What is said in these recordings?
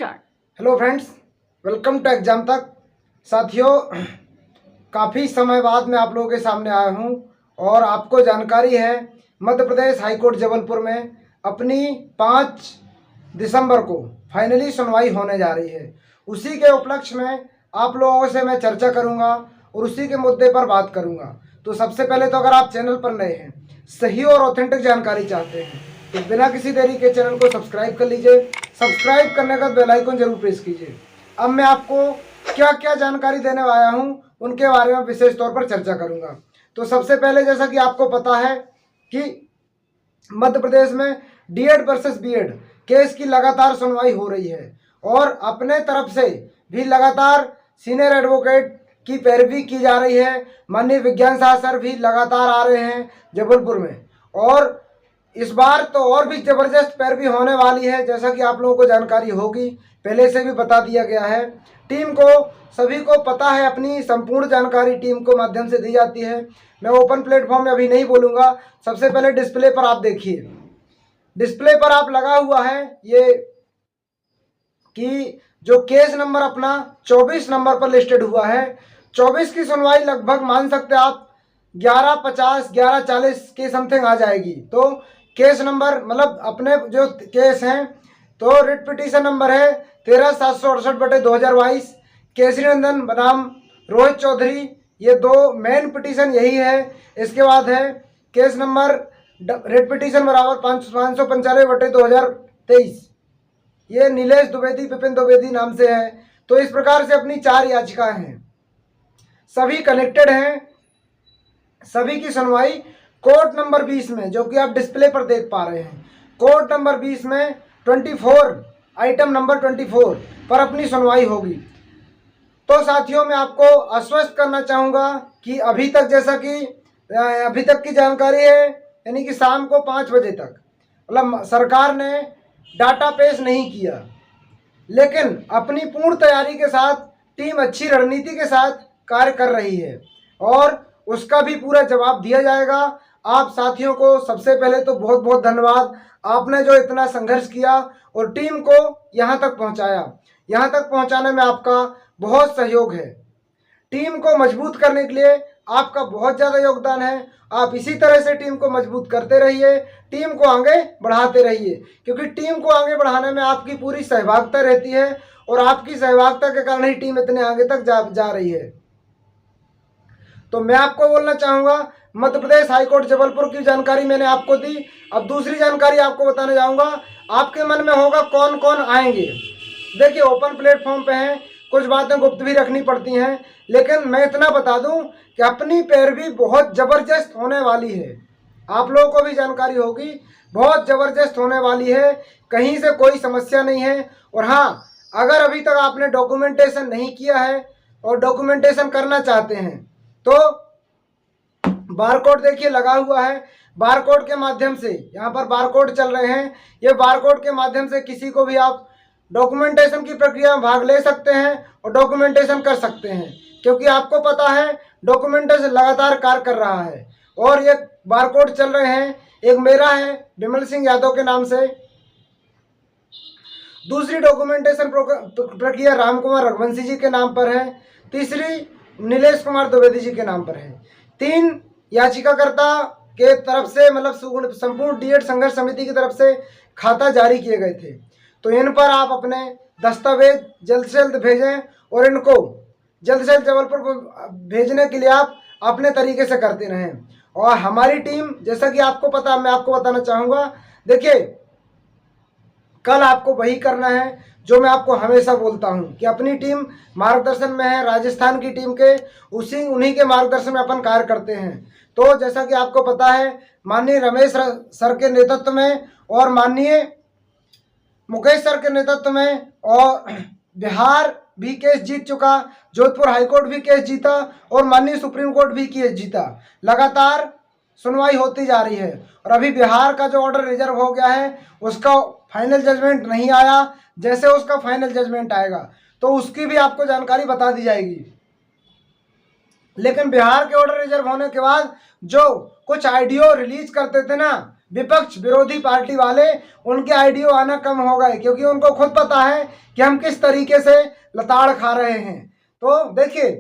Start. Hello friends, welcome to exam Tak. साथियों, काफ़ी समय बाद मैं आप लोगों के सामने आया हूं और आपको जानकारी है मध्य प्रदेश हाईकोर्ट जबलपुर में अपनी 5 दिसंबर को फाइनली सुनवाई होने जा रही है। उसी के उपलक्ष्य में आप लोगों से मैं चर्चा करूंगा और उसी के मुद्दे पर बात करूंगा। तो सबसे पहले तो अगर आप चैनल पर नए हैं, सही और ऑथेंटिक जानकारी चाहते हैं तो बिना किसी देरी के चैनल को सब्सक्राइब कर लीजिए। सब्सक्राइब करने का बेल आइकन जरूर प्रेस कीजिए। अब मैं आपको क्या क्या जानकारी देने आया हूं उनके बारे में विशेष तौर पर चर्चा करूंगा। तो सबसे पहले, जैसा कि आपको पता है कि मध्य प्रदेश में डीएड वर्सेस बीएड केस की लगातार सुनवाई हो रही है और अपने तरफ से भी लगातार सीनियर एडवोकेट की पैरवी की जा रही है। माननीय विज्ञान शाह सर भी लगातार आ रहे हैं जबलपुर में और इस बार तो और भी ज़बरदस्त पैरवी होने वाली है। जैसा कि आप लोगों को जानकारी होगी, पहले से भी बता दिया गया है। टीम को, सभी को पता है, अपनी संपूर्ण जानकारी टीम को माध्यम से दी जाती है। मैं ओपन प्लेटफॉर्म में अभी नहीं बोलूँगा। सबसे पहले डिस्प्ले पर आप देखिए, डिस्प्ले पर आप लगा हुआ है ये कि जो केस नंबर अपना 24 नंबर पर लिस्टेड हुआ है। 24 की सुनवाई लगभग मान सकते हैं आप 11:50 11:40 के समथिंग आ जाएगी। तो केस नंबर मतलब अपने जो केस हैं, तो रिट पिटीशन नंबर है 13,768/2022 केसरी नंदन बनाम रोहित चौधरी। ये दो मेन पिटीशन यही है। इसके बाद है केस नंबर रिट पिटीशन बराबर 595/2023, ये नीलेश द्विवेदी विपिन द्विवेदी नाम से है। तो इस प्रकार से अपनी 4 याचिकाएं हैं, सभी कनेक्टेड हैं। सभी की सुनवाई कोर्ट नंबर 20 में, जो कि आप डिस्प्ले पर देख पा रहे हैं, कोर्ट नंबर 20 में 24 आइटम नंबर 24 पर अपनी सुनवाई होगी। तो साथियों, मैं आपको आश्वस्त करना चाहूँगा कि अभी तक, जैसा कि अभी तक की जानकारी है, यानी कि शाम को 5 बजे तक मतलब सरकार ने डाटा पेश नहीं किया, लेकिन अपनी पूर्ण तैयारी के साथ टीम अच्छी रणनीति के साथ कार्य कर रही है और उसका भी पूरा जवाब दिया जाएगा। आप साथियों को सबसे पहले तो बहुत बहुत धन्यवाद। आपने जो इतना संघर्ष किया और टीम को यहाँ तक पहुँचाया, यहाँ तक पहुँचाने में आपका बहुत सहयोग है। टीम को मजबूत करने के लिए आपका बहुत ज़्यादा योगदान है। आप इसी तरह से टीम को मजबूत करते रहिए, टीम को आगे बढ़ाते रहिए, क्योंकि टीम को आगे बढ़ाने में आपकी पूरी सहभागिता रहती है और आपकी सहभागिता के कारण ही टीम इतने आगे तक जा रही है। तो मैं आपको बोलना चाहूँगा, मध्य प्रदेश हाईकोर्ट जबलपुर की जानकारी मैंने आपको दी। अब दूसरी जानकारी आपको बताने जाऊँगा। आपके मन में होगा कौन कौन आएंगे। देखिए, ओपन प्लेटफॉर्म पे हैं, कुछ बातें गुप्त भी रखनी पड़ती हैं, लेकिन मैं इतना बता दूं कि अपनी पैरवी बहुत ज़बरदस्त होने वाली है। आप लोगों को भी जानकारी होगी, बहुत ज़बरदस्त होने वाली है, कहीं से कोई समस्या नहीं है। और हाँ, अगर अभी तक आपने डॉक्यूमेंटेशन नहीं किया है और डॉक्यूमेंटेशन करना चाहते हैं तो बारकोड देखिए लगा हुआ है। बारकोड के माध्यम से, यहाँ पर बारकोड चल रहे हैं, ये बारकोड के माध्यम से किसी को भी आप डॉक्यूमेंटेशन की प्रक्रिया में भाग ले सकते हैं और डॉक्यूमेंटेशन कर सकते हैं, क्योंकि आपको पता है डॉक्यूमेंटेशन लगातार कार्य कर रहा है और ये बारकोड चल रहे हैं। एक मेरा है विमल सिंह यादव के नाम से, दूसरी डॉक्यूमेंटेशन प्रक्रिया राम कुमार रघुवंशी जी के नाम पर है, तीसरी नीलेश कुमार द्विवेदी जी के नाम पर है। 3 याचिकाकर्ता के तरफ से, मतलब संपूर्ण डीएड संघर्ष समिति की तरफ से खाता जारी किए गए थे। तो इन पर आप अपने दस्तावेज जल्द से जल्द भेजें और इनको जल्द से जल्द जबलपुर भेजने के लिए आप अपने तरीके से करते रहें। और हमारी टीम, जैसा कि आपको पता, मैं आपको बताना चाहूँगा, देखिए कल आपको वही करना है जो मैं आपको हमेशा बोलता हूँ कि अपनी टीम मार्गदर्शन में है, राजस्थान की टीम के उन्हीं के मार्गदर्शन में अपन कार्य करते हैं। तो जैसा कि आपको पता है, माननीय रमेश सर के नेतृत्व में और माननीय मुकेश सर के नेतृत्व में, और बिहार भी केस जीत चुका, जोधपुर हाईकोर्ट भी केस जीता और माननीय सुप्रीम कोर्ट भी केस जीता। लगातार सुनवाई होती जा रही है और अभी बिहार का जो ऑर्डर रिजर्व हो गया है उसका फाइनल जजमेंट नहीं आया। जैसे उसका फाइनल जजमेंट आएगा तो उसकी भी आपको जानकारी बता दी जाएगी। लेकिन बिहार के ऑर्डर रिजर्व होने के बाद जो कुछ ऑडियो रिलीज करते थे ना, विपक्ष विरोधी पार्टी वाले उनके आईडियो आना कम हो गए, क्योंकि उनको खुद पता है कि हम किस तरीके से लताड़ खा रहे हैं। तो देखिए,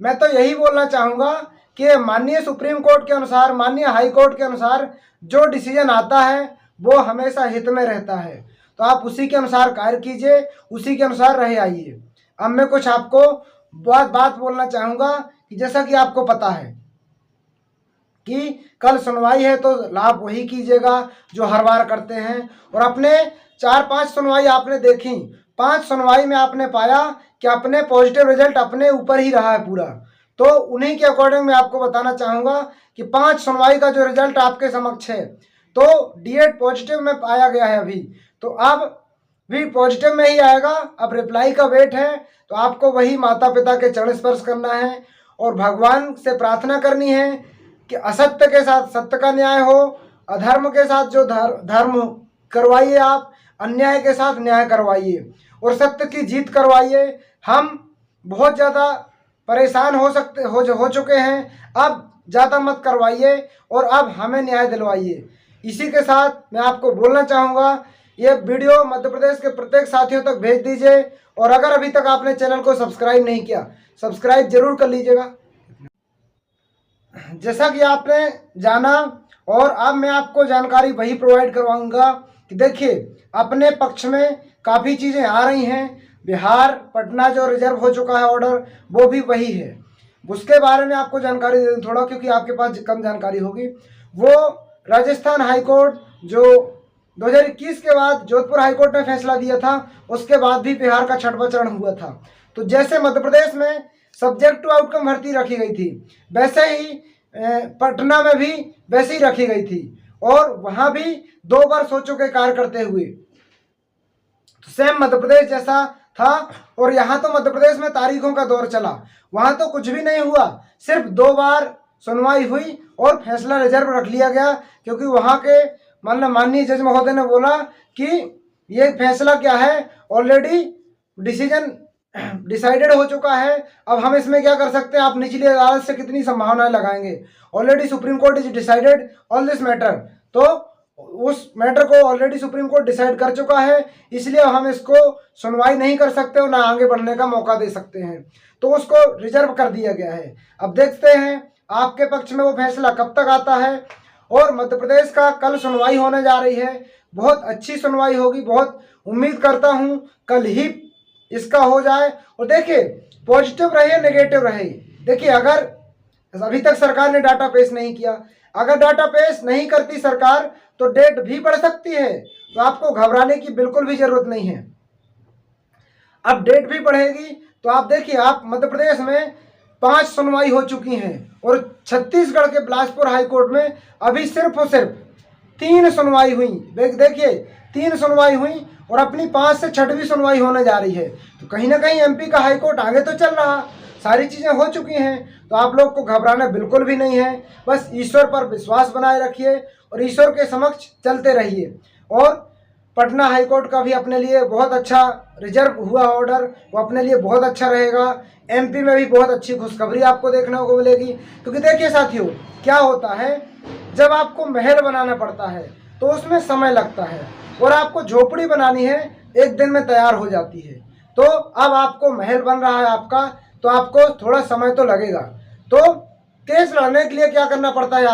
मैं तो यही बोलना चाहूँगा कि माननीय सुप्रीम कोर्ट के अनुसार, माननीय हाई कोर्ट के अनुसार जो डिसीजन आता है वो हमेशा हित में रहता है। तो आप उसी के अनुसार कार्य कीजिए, उसी के अनुसार रहे आइए। अब मैं कुछ आपको बात बोलना चाहूँगा कि जैसा कि आपको पता है कि कल सुनवाई है, तो आप वही कीजिएगा जो हर बार करते हैं। और अपने 4-5 सुनवाई आपने देखी, 5 सुनवाई में आपने पाया कि अपने पॉजिटिव रिजल्ट अपने ऊपर ही रहा है पूरा। तो उन्हीं के अकॉर्डिंग मैं आपको बताना चाहूँगा कि 5 सुनवाई का जो रिजल्ट आपके समक्ष है, तो D.ED पॉजिटिव में पाया गया है अभी, तो अब भी पॉजिटिव में ही आएगा। अब रिप्लाई का वेट है, तो आपको वही माता पिता के चरण स्पर्श करना है और भगवान से प्रार्थना करनी है कि असत्य के साथ सत्य का न्याय हो, अधर्म के साथ जो धर्म करवाइए, आप अन्याय के साथ न्याय करवाइए और सत्य की जीत करवाइए। हम बहुत ज़्यादा परेशान हो चुके हैं, अब ज़्यादा मत करवाइए और अब हमें न्याय दिलवाइए। इसी के साथ मैं आपको बोलना चाहूँगा, ये वीडियो मध्य प्रदेश के प्रत्येक साथियों तक भेज दीजिए और अगर अभी तक आपने चैनल को सब्सक्राइब नहीं किया, सब्सक्राइब जरूर कर लीजिएगा। जैसा कि आपने जाना, और अब मैं आपको जानकारी वही प्रोवाइड करवाऊंगा कि देखिए, अपने पक्ष में काफ़ी चीज़ें आ रही हैं। बिहार पटना जो रिजर्व हो चुका है ऑर्डर, वो भी वही है। उसके बारे में आपको जानकारी दे दूँ थोड़ा, क्योंकि आपके पास कम जानकारी होगी। वो राजस्थान हाईकोर्ट जो 2021 के बाद जोधपुर हाईकोर्ट ने फैसला दिया था, उसके बाद भी बिहार का 6वां चरण हुआ था। तो जैसे मध्य प्रदेश में सब्जेक्ट टू आउटकम भर्ती रखी गई थी, वैसे ही पटना में भी वैसे ही रखी गई थी और वहाँ भी 2 बार सोचों के कार्य करते हुए तो सेम मध्य प्रदेश जैसा था। और यहाँ तो मध्य प्रदेश में तारीखों का दौर चला, वहाँ तो कुछ भी नहीं हुआ, सिर्फ 2 बार सुनवाई हुई और फैसला रिजर्व रख लिया गया, क्योंकि वहाँ के माननीय जज महोदय ने बोला कि ये फैसला क्या है, ऑलरेडी डिसीजन डिसाइडेड हो चुका है, अब हम इसमें क्या कर सकते हैं, आप निचली अदालत से कितनी संभावनाएं लगाएंगे। Already supreme court is decided on this matter, तो उस मैटर को ऑलरेडी सुप्रीम कोर्ट डिसाइड कर चुका है, इसलिए हम इसको सुनवाई नहीं कर सकते और ना आगे बढ़ने का मौका दे सकते हैं, तो उसको रिजर्व कर दिया गया है। अब देखते हैं आपके पक्ष में वो फैसला कब तक आता है। और मध्य प्रदेश का कल सुनवाई होने जा रही है, बहुत अच्छी सुनवाई होगी, बहुत उम्मीद करता हूँ कल ही इसका हो जाए। और देखिए, पॉजिटिव रहे नेगेटिव रहे, देखिए अगर अभी तक सरकार ने डाटा पेश नहीं किया, अगर डाटा पेश नहीं करती सरकार तो डेट भी बढ़ सकती है, तो आपको घबराने की बिल्कुल भी जरूरत नहीं है। अब डेट भी बढ़ेगी, तो आप देखिए, आप मध्य प्रदेश में 5 सुनवाई हो चुकी हैं और छत्तीसगढ़ के बिलासपुर हाईकोर्ट में अभी सिर्फ और सिर्फ 3 सुनवाई हुई। देखिए 3 सुनवाई हुई और अपनी 5 से 6वीं सुनवाई होने जा रही है, तो कहीं ना कहीं MP का हाईकोर्ट आगे तो चल रहा, सारी चीज़ें हो चुकी हैं। तो आप लोग को घबराना बिल्कुल भी नहीं है, बस ईश्वर पर विश्वास बनाए रखिए और ईश्वर के समक्ष चलते रहिए। और पटना हाईकोर्ट का भी अपने लिए बहुत अच्छा रिजर्व हुआ ऑर्डर, वो अपने लिए बहुत अच्छा रहेगा। MP में भी बहुत अच्छी खुशखबरी आपको देखने को मिलेगी, क्योंकि देखिए साथियों, क्या होता है, जब आपको महल बनाना पड़ता है तो उसमें समय लगता है, और आपको झोपड़ी बनानी है 1 दिन में तैयार हो जाती है। तो अब आपको महल बन रहा है आपका, तो आपको थोड़ा समय तो लगेगा। तो केस लड़ने के लिए क्या करना पड़ता है,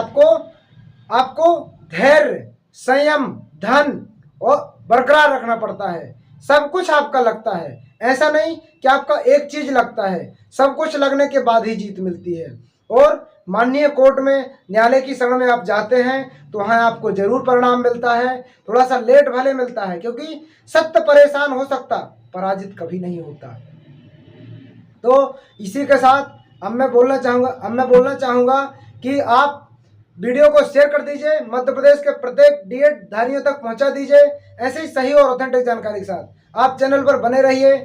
आपको धैर्य, संयम, धन और बरकरार रखना पड़ता है। सब कुछ आपका लगता है, ऐसा नहीं कि आपका एक चीज लगता है, सब कुछ लगने के बाद ही जीत मिलती है। और माननीय कोर्ट में, न्यायालय की शरण में आप जाते हैं तो वहाँ आपको जरूर परिणाम मिलता है, थोड़ा सा लेट भले मिलता है, क्योंकि सत्य परेशान हो सकता, पराजित कभी नहीं होता। तो इसी के साथ अब मैं बोलना चाहूँगा कि आप वीडियो को शेयर कर दीजिए, मध्य प्रदेश के प्रत्येक D.ED धारियों तक पहुंचा दीजिए। ऐसे ही सही और ऑथेंटिक जानकारी के साथ आप चैनल पर बने रहिए।